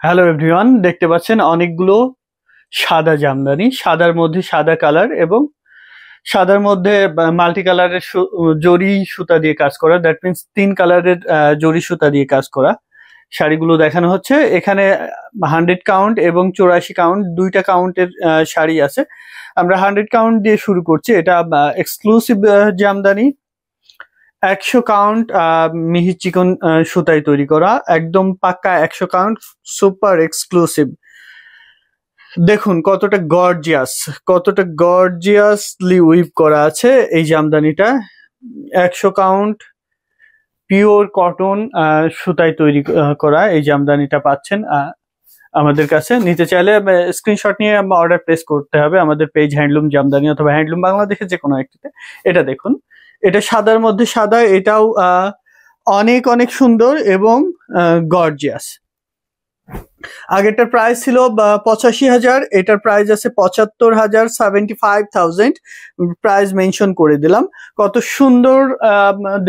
Hello everyone, দেখতে পাচ্ছেন অনেকগুলো সাদা জামদানি, সাদার মধ্যে সাদা কালার এবং সাদার মধ্যে মাল্টি কালারের জরি সুতা দিয়ে কাজ করা, দ্যাট মিনস 3 কালারের জরি সুতা দিয়ে কাজ করা শাড়িগুলো দেখানো হচ্ছে। এখানে 100 কাউন্ট এবং 84 কাউন্ট দুইটা কাউন্টের শাড়ি আছে। আমরা 100 কাউন্ট দিয়ে শুরু করছি। এটা এক্সক্লুসিভ জামদানি, 100 কাউন্ট মিহি চিকন সুতায় তৈরি করা, একদম পাক্কা 100 কাউন্ট, সুপার এক্সক্লুসিভ। দেখুন কতটা গর্জিয়াসলি উইভ করা আছে এই জামদানিটা। 100 কাউন্ট পিওর কটন সুতায় তৈরি করা এই জামদানিটা পাচ্ছেন আমাদের কাছে। নিতে চাইলে স্ক্রিনশট নিয়ে অর্ডার প্লেস করতে হবে আমাদের পেজ হ্যান্ডলুম জামদানি অথবা হ্যান্ডলুম বাংলাদেশে যে কোনো একটিতে। এটা দেখুন, এটা সাদার মধ্যে সাদা, এটাও অনেক অনেক সুন্দর এবং গর্জিয়াস। আগেরটার প্রাইস ছিল 85,000, এটার প্রাইস আছে 75,000, 75,000 প্রাইস মেনশন করে দিলাম। কত সুন্দর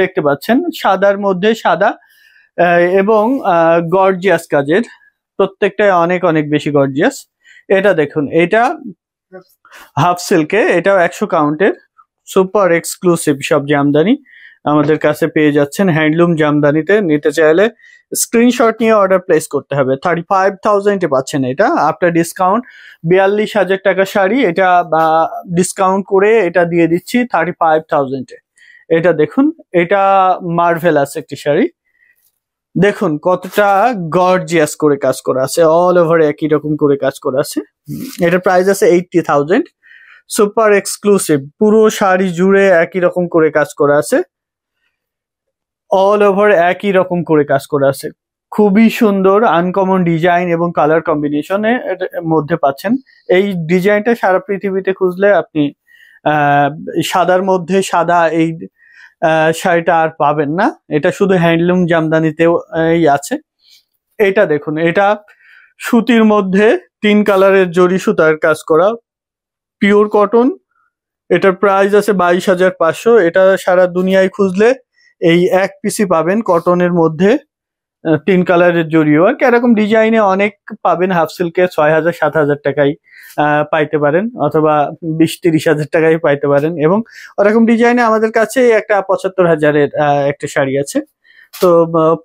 দেখতে পাচ্ছেন, সাদার মধ্যে সাদা এবং গর্জিয়াস কাজের, প্রত্যেকটাই অনেক অনেক বেশি গর্জিয়াস। এটা দেখুন, এটা হাফ সিল্কে, এটাও 100 কাউন্টের সুপার এক্সক্লুসিভ সব জামদানি আমাদের কাছে পেয়ে যাচ্ছেন হ্যান্ডলুম জামদানিতে। নিতে চাইলে স্ক্রিনশট নিয়ে অর্ডার প্লেস করতে হবে। 35,000 পাচ্ছেন এটা আফটার ডিসকাউন্ট। 42,000 টাকা শাড়ি, এটা ডিসকাউন্ট করে এটা দিয়ে দিচ্ছি 35,000-এ। এটা দেখুন, এটা মার্ভেলাস একটি শাড়ি। দেখুন কতটা গর্জিয়াস করে কাজ করা আছে, অল ওভার একই রকম করে কাজ করা আছে। এটার প্রাইস আছে 80,000, সুপার এক্সক্লুসিভ, পুরো শাড়ি জুড়ে একই রকম করে কাজ করা আছে, অল ওভার একই রকম করে কাজ করা আছে। খুবই সুন্দর আনকমন ডিজাইন এবং কালার কম্বিনেশনের মধ্যে পাচ্ছেন। এই ডিজাইনটা সারা পৃথিবীতে খুঁজলে আপনি সাদার মধ্যে সাদা এই শাড়িটা আর পাবেন না। এটা শুধু হ্যান্ডলুম জামদানিতেও আছে। এটা দেখুন, এটা সুতির মধ্যে 3 কালারের জরি সুতার কাজ করা, পিওর কটন। এটার প্রাইস আছে 22,500। এটা সারা দুনিয়ায় খুঁজলে এই এক পিসি পাবেন কটনের মধ্যে 3 কালারের জরি ওয়ার্ক। এরকম ডিজাইনে অনেক পাবেন হাফ সিল্কে 6,000 7,000 টাকায় পাইতে পারেন, অথবা 20-30,000 টাকায় পাইতে পারেন। এবং ওরকম ডিজাইনে আমাদের কাছে একটা 75,000-এর একটা শাড়ি আছে, তো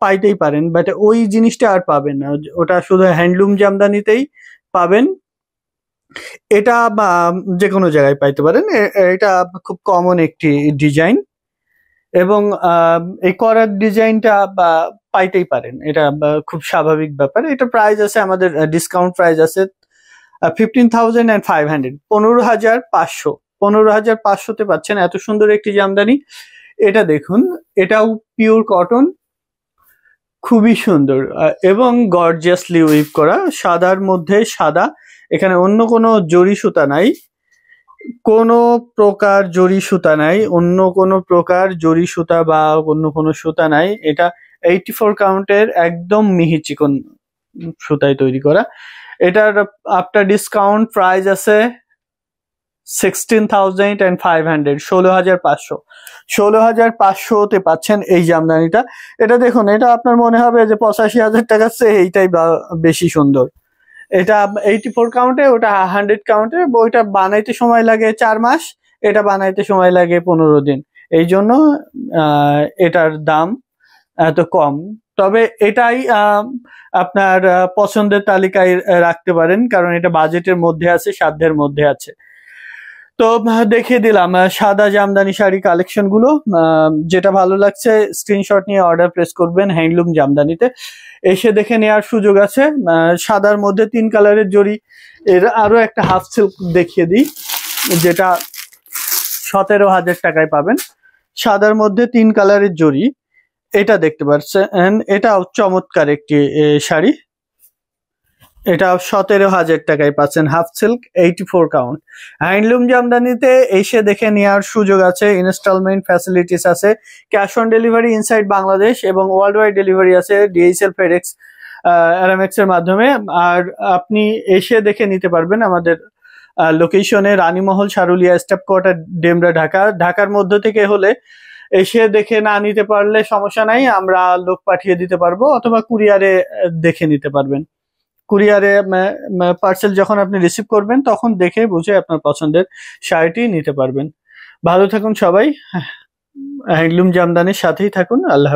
পাইতেই পারেন, বাট ওই জিনিসটা আর পাবেন না, ওটা শুধু হ্যান্ডলুম জামদানিতেই পাবেন। এটা যে কোনো জায়গায় পাইতে পারেন। এটা খুব কমন একটি ডিজাইন এবং এই করার ডিজাইনটা পাইতেই পারেন, এটা খুব স্বাভাবিক ব্যাপার। এটা প্রাইস আছে আমাদের ডিসকাউন্ট প্রাইস আছে 15,500, 15,500। 15,500-তে পাচ্ছেন এত সুন্দর একটি জামদানি। এটা দেখুন, এটাও পিওর কটন, খুবই সুন্দর এবং গর্জিয়াসলি উইভ করা, সাদার মধ্যে সাদা। এখানে অন্য কোনো জরি সুতা নাই, কোনো প্রকার জরি সুতা নাই, অন্য কোনো প্রকার জরি সুতা বা অন্য কোনো সুতা নাই। এটা 84 কাউন্টের একদম মিহি চিকন সুতায় তৈরি করা। এটার আফটার ডিসকাউন্ট প্রাইস আছে 16,500, 16,500। 16,500-তে পাচ্ছেন এই জামদানিটা। এটা দেখুন, এটা আপনার মনে হবে যে 85,000 টাকার চেয়ে এইটাই বেশি সুন্দর। এটা 84 কাউন্টে, ওটা 100 কাউন্টে। ওইটা বানাইতে সময় লাগে 4 মাস, এটা বানাইতে সময় লাগে 15 দিন। এই জন্য এটার দাম এত কম। তবে এটাই আপনার পছন্দের তালিকায় রাখতে পারেন, কারণ এটা বাজেটের মধ্যে আছে, সাধ্যের মধ্যে আছে। তো দেখিয়ে দিলাম সাদা জামদানি শাড়ি কালেকশন গুলো। যেটা ভালো লাগছে স্ক্রিনশট নিয়ে অর্ডার প্লেস করবেন হ্যান্ডলুম জামদানিতে। এসে দেখে নেওয়ার সুযোগ আছে। সাদার মধ্যে 3 কালারের জরি, এর আরো একটা হাফ সিল্ক দেখিয়ে দিই, যেটা 17,000 টাকায় পাবেন। সাদার মধ্যে 3 কালারের জরি, এটা দেখতে পাচ্ছেন, এটাও চমৎকার একটি শাড়ি। এটা 17,000 টাকায় পাচ্ছেন হাফ সিল্ক, 84 কাউন্ট। হ্যান্ডলুম জামদানিতে এসে দেখে নেওয়ার সুযোগ আছে, ইনস্টলমেন্ট ফ্যাসিলিটিস আছে, cash on delivery inside Bangladesh এবং ওয়ার্ল্ড ওয়াইড ডেলিভারি আছে DHL, FedEx, Aramex এর মাধ্যমে। আর আপনি এসে দেখে নিতে পারবেন আমাদের লোকেশনে, রানীমহল, সারুলিয়া, স্টাফ কোয়ার্টার, ডেমরা, ঢাকা। ঢাকার মধ্য থেকে হলে এসে দেখে না নিতে পারলে সমস্যা নাই, আমরা লোক পাঠিয়ে দিতে পারবো, অথবা কুরিয়ারে দেখে নিতে পারবেন। কুরিয়ারে পার্সেল যখন আপনি রিসিভ করবেন তখন দেখে বুঝে আপনার পছন্দের শাড়িটি নিতে পারবেন। ভালো থাকুন সবাই, হ্যান্ডলুম জামদানির সাথেই থাকুন। আল্লাহ হাফেজ।